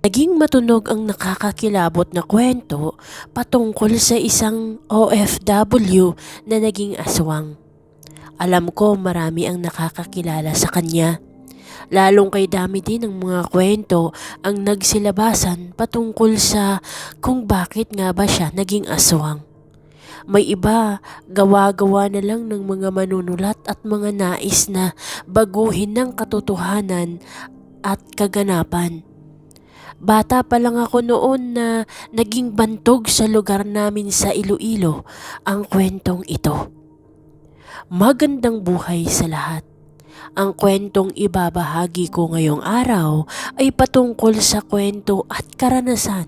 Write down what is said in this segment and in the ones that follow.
Naging matunog ang nakakakilabot na kwento patungkol sa isang OFW na naging aswang. Alam ko marami ang nakakakilala sa kanya. Lalong kay dami din ng mga kwento ang nagsilabasan patungkol sa kung bakit nga ba siya naging aswang. May iba, gawa-gawa na lang ng mga manunulat at mga nais na baguhin ng katotohanan at kaganapan. Bata pa lang ako noon na naging bantog sa lugar namin sa Iloilo ang kwentong ito. Magandang buhay sa lahat. Ang kwentong ibabahagi ko ngayong araw ay patungkol sa kwento at karanasan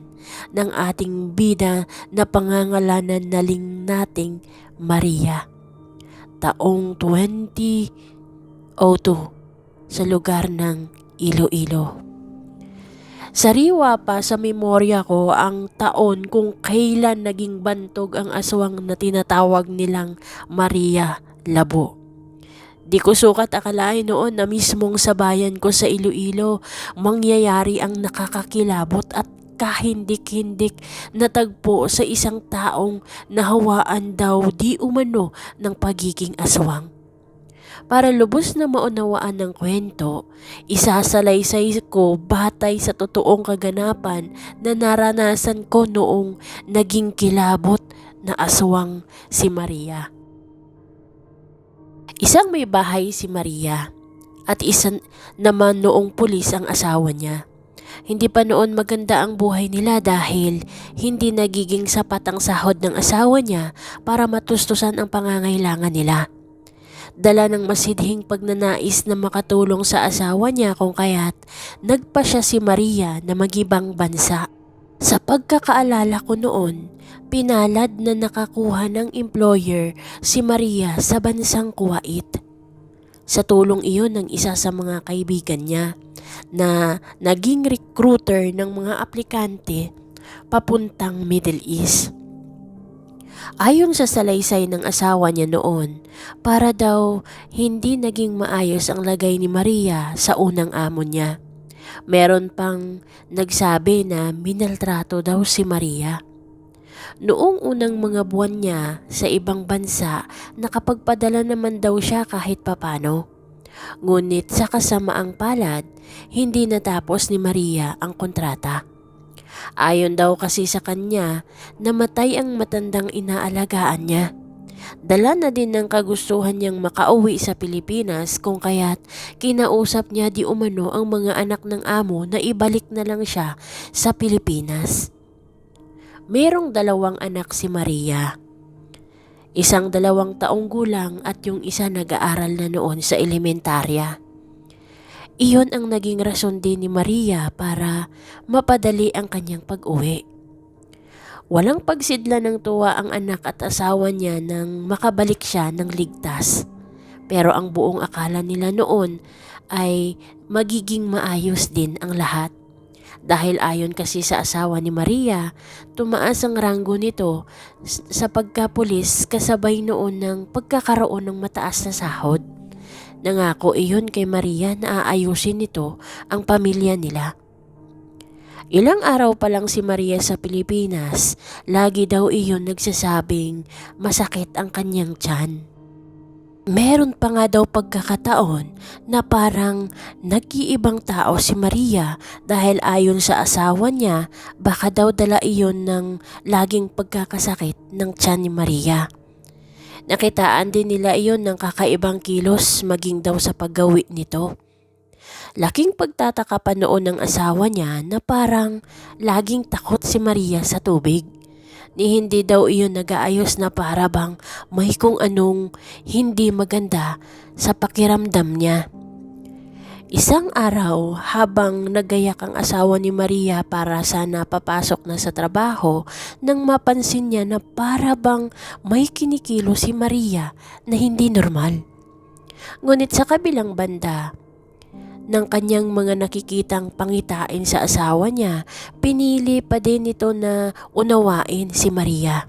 ng ating bida na pangangalanan naling nating Maria. Taong 2002 sa lugar ng Iloilo. Sariwa pa sa memorya ko ang taon kung kailan naging bantog ang aswang na tinatawag nilang Maria Labo. Di ko sukat akalain noon na mismong sa bayan ko sa Iloilo mangyayari ang nakakakilabot at kahindik-hindik na tagpo sa isang taong nahawaan daw di umano ng pagiging aswang. Para lubos na maunawaan ng kwento, isasalaysay ko batay sa totoong kaganapan na naranasan ko noong naging kilabot na aswang si Maria. Isang may bahay si Maria at isa naman noong pulis ang asawa niya. Hindi pa noon maganda ang buhay nila dahil hindi nagiging sapat ang sahod ng asawa niya para matustusan ang pangangailangan nila. Dala ng masidhing pagnanais na makatulong sa asawa niya kung kaya't nagpa siya si Maria na magibang bansa. Sa pagkakaalala ko noon, pinalad na nakakuha ng employer si Maria sa bansang Kuwait. Sa tulong iyon ng isa sa mga kaibigan niya na naging recruiter ng mga aplikante papuntang Middle East. Ayon sa salaysay ng asawa niya noon, para daw hindi naging maayos ang lagay ni Maria sa unang amo niya. Meron pang nagsabi na minaltrato daw si Maria. Noong unang mga buwan niya sa ibang bansa, nakapagpadala naman daw siya kahit papano. Ngunit sa kasamaang palad, hindi natapos ni Maria ang kontrata. Ayon daw kasi sa kanya, namatay ang matandang inaalagaan niya. Dala na din ng kagustuhan niyang makauwi sa Pilipinas kung kaya't kinausap niya di umano ang mga anak ng amo na ibalik na lang siya sa Pilipinas. Merong 2 anak si Maria. Isang 2 taong gulang at yung isa nag-aaral na noon sa elementarya. Iyon ang naging rason din ni Maria para mapadali ang kanyang pag-uwi. Walang pagsidla ng tuwa ang anak at asawa niya nang makabalik siya ng ligtas. Pero ang buong akala nila noon ay magiging maayos din ang lahat. Dahil ayon kasi sa asawa ni Maria, tumaas ang ranggo nito sa pagkapulis kasabay noon ng pagkakaroon ng mataas na sahod. Nangako iyon kay Maria na aayusin nito ang pamilya nila. Ilang araw pa lang si Maria sa Pilipinas, lagi daw iyon nagsasabing masakit ang kanyang tiyan. Meron pa nga daw pagkakataon na parang nag-iibang tao si Maria dahil ayon sa asawa niya baka daw dala iyon ng laging pagkakasakit ng tiyan ni Maria. Nakitaan din nila iyon ng kakaibang kilos maging daw sa paggawi nito. Laking pagtataka pa noon ng asawa niya na parang laging takot si Maria sa tubig. Ni hindi daw iyon nag-aayos na para bang may kung anong hindi maganda sa pakiramdam niya. Isang araw habang nagayak ang asawa ni Maria para sana papasok na sa trabaho nang mapansin niya na para bang may kinikilo si Maria na hindi normal. Ngunit sa kabilang banda ng kanyang mga nakikitang pangitain sa asawa niya, pinili pa din ito na unawain si Maria.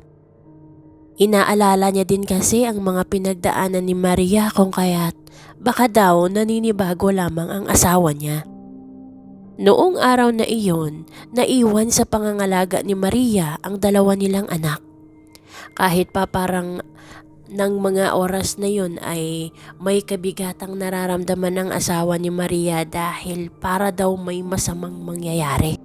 Inaalala niya din kasi ang mga pinagdaanan ni Maria kung kaya't baka daw naninibago lamang ang asawa niya. Noong araw na iyon, naiwan sa pangangalaga ni Maria ang dalawa nilang anak. Kahit pa parang ng mga oras na yun ay may kabigatang nararamdaman ng asawa ni Maria dahil para daw may masamang mangyayari.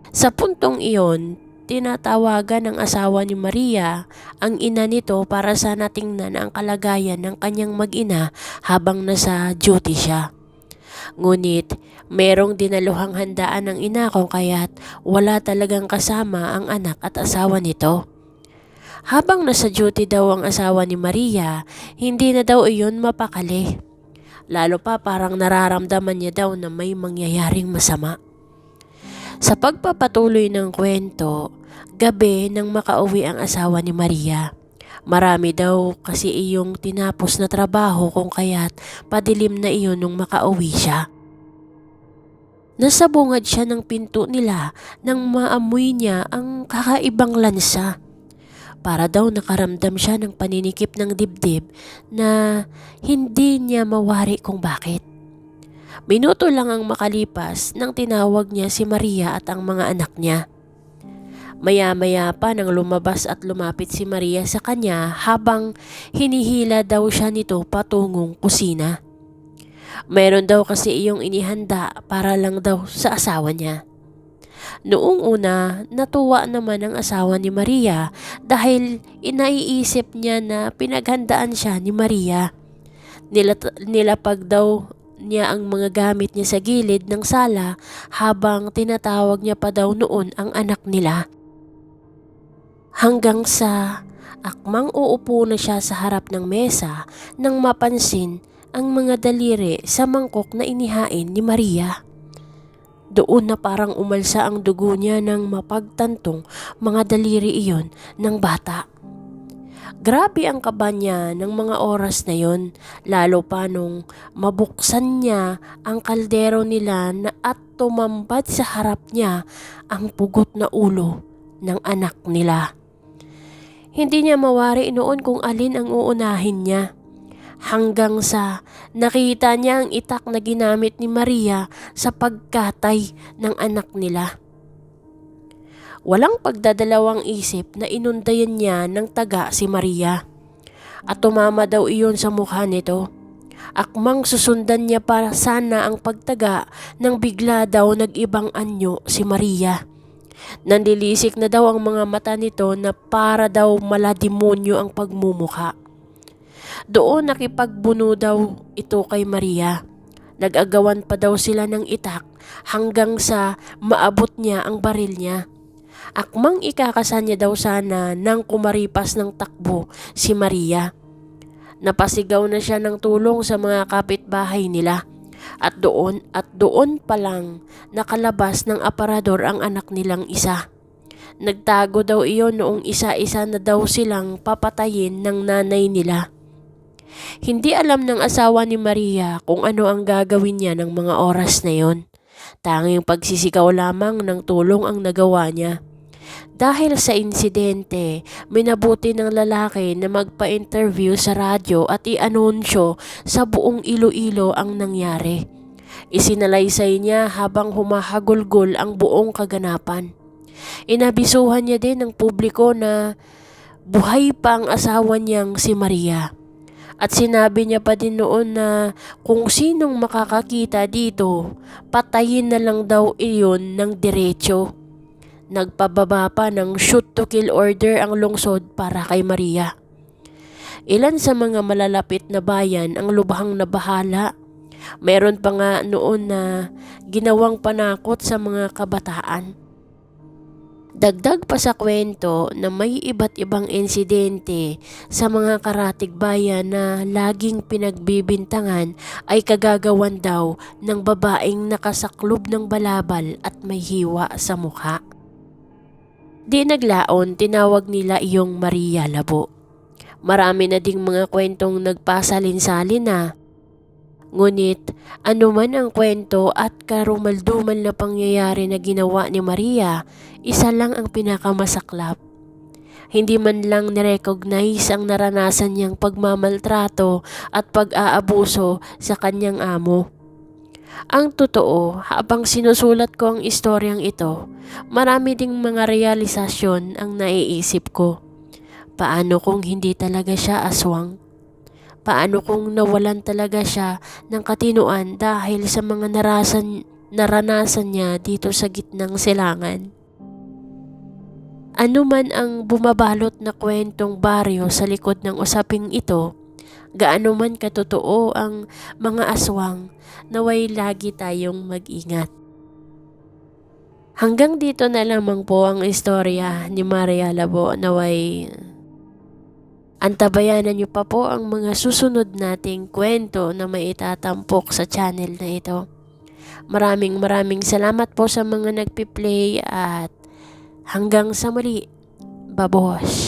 Sa puntong iyon, tinatawagan ng asawa ni Maria ang ina nito para sana tingnan ang kalagayan ng kanyang mag-ina habang nasa duty siya. Ngunit merong dinaluhang handaan ng ina ko kaya't wala talagang kasama ang anak at asawa nito. Habang nasa duty daw ang asawa ni Maria, hindi na daw iyon mapakali. Lalo pa parang nararamdaman niya daw na may mangyayaring masama. Sa pagpapatuloy ng kwento, gabi nang makauwi ang asawa ni Maria. Marami daw kasi iyong tinapos na trabaho kung kaya't padilim na iyon nung makauwi siya. Nasa bungad siya ng pinto nila nang maamoy niya ang kakaibang lansa. Para daw nakaramdam siya ng paninikip ng dibdib na hindi niya mawari kung bakit. Minuto lang ang makalipas nang tinawag niya si Maria at ang mga anak niya. Maya-maya pa nang lumabas at lumapit si Maria sa kanya habang hinihila daw siya nito patungong kusina. Mayroon daw kasi iyong inihanda para lang daw sa asawa niya. Noong una, natuwa naman ang asawa ni Maria dahil inaiisip niya na pinaghandaan siya ni Maria. Nilapag daw niya ang mga gamit niya sa gilid ng sala habang tinatawag niya pa daw noon ang anak nila. Hanggang sa akmang uupo na siya sa harap ng mesa nang mapansin ang mga daliri sa mangkok na inihain ni Maria. Doon na parang umalsa ang dugo niya nang mapagtantong mga daliri iyon ng bata. Grabe ang kaba niya ng mga oras na yon, lalo pa nung mabuksan niya ang kaldero nila at tumambad sa harap niya ang pugot na ulo ng anak nila. Hindi niya mawari noon kung alin ang uunahin niya. Hanggang sa nakita niya ang itak na ginamit ni Maria sa pagkatay ng anak nila. Walang pagdadalawang isip na inundayan niya ng taga si Maria. At tumama daw iyon sa mukha nito. Akmang susundan niya para sana ang pagtaga nang bigla daw nag-ibang anyo si Maria. Nanlilisik na daw ang mga mata nito na para daw malademonyo ang pagmumukha. Doon nakipagbuno daw ito kay Maria. Nag-agawan pa daw sila ng itak hanggang sa maabot niya ang baril niya. Akmang ikakasan niya daw sana nang kumaripas ng takbo si Maria. Napasigaw na siya ng tulong sa mga kapitbahay nila. At doon pa lang nakalabas ng aparador ang anak nilang isa. Nagtago daw iyon noong isa-isa na daw silang papatayin ng nanay nila. Hindi alam ng asawa ni Maria kung ano ang gagawin niya ng mga oras na yon. Tanging pagsisigaw lamang ng tulong ang nagawa niya. Dahil sa insidente, minabuti ng lalaki na magpa-interview sa radyo at i-anunsyo sa buong Iloilo ang nangyari. Isinalaysay niya habang humahagulgol ang buong kaganapan. Inabisuhan niya din ng publiko na buhay pa ang asawa niyang si Maria. At sinabi niya pa din noon na kung sinong makakakita dito, patayin na lang daw iyon ng diretso. Nagpababa pa ng shoot to kill order ang lungsod para kay Maria. Ilan sa mga malalapit na bayan ang lubhang nabahala. Meron pa nga noon na ginawang panakot sa mga kabataan. Dagdag pa sa kwento na may iba't ibang insidente sa mga karatig bayan na laging pinagbibintangan ay kagagawan daw ng babaeng nakasaklob ng balabal at may hiwa sa mukha. Di naglaon, tinawag nila iyong Maria Labo. Marami na ding mga kwentong nagpasalin-salin na. Ngunit anuman ang kwento at karumaldumal na pangyayari na ginawa ni Maria, isa lang ang pinakamasaklap. Hindi man lang nirecognize ang naranasan niyang pagmamaltrato at pag-aabuso sa kanyang amo. Ang totoo, habang sinusulat ko ang istoryang ito, marami ding mga realisasyon ang naiisip ko. Paano kung hindi talaga siya aswang? Paano kung nawalan talaga siya ng katinuan dahil sa mga naranasan niya dito sa gitnang silangan? Ano man ang bumabalot na kwentong baryo sa likod ng usaping ito, gaano man katotoo ang mga aswang, naway lagi tayong mag-ingat. Hanggang dito na lamang po ang istorya ni Maria Labo. Naway antabayanan niyo pa po ang mga susunod nating kwento na may itatampok sa channel na ito. Maraming salamat po sa mga nagpi-play at hanggang sa muli. Babosh!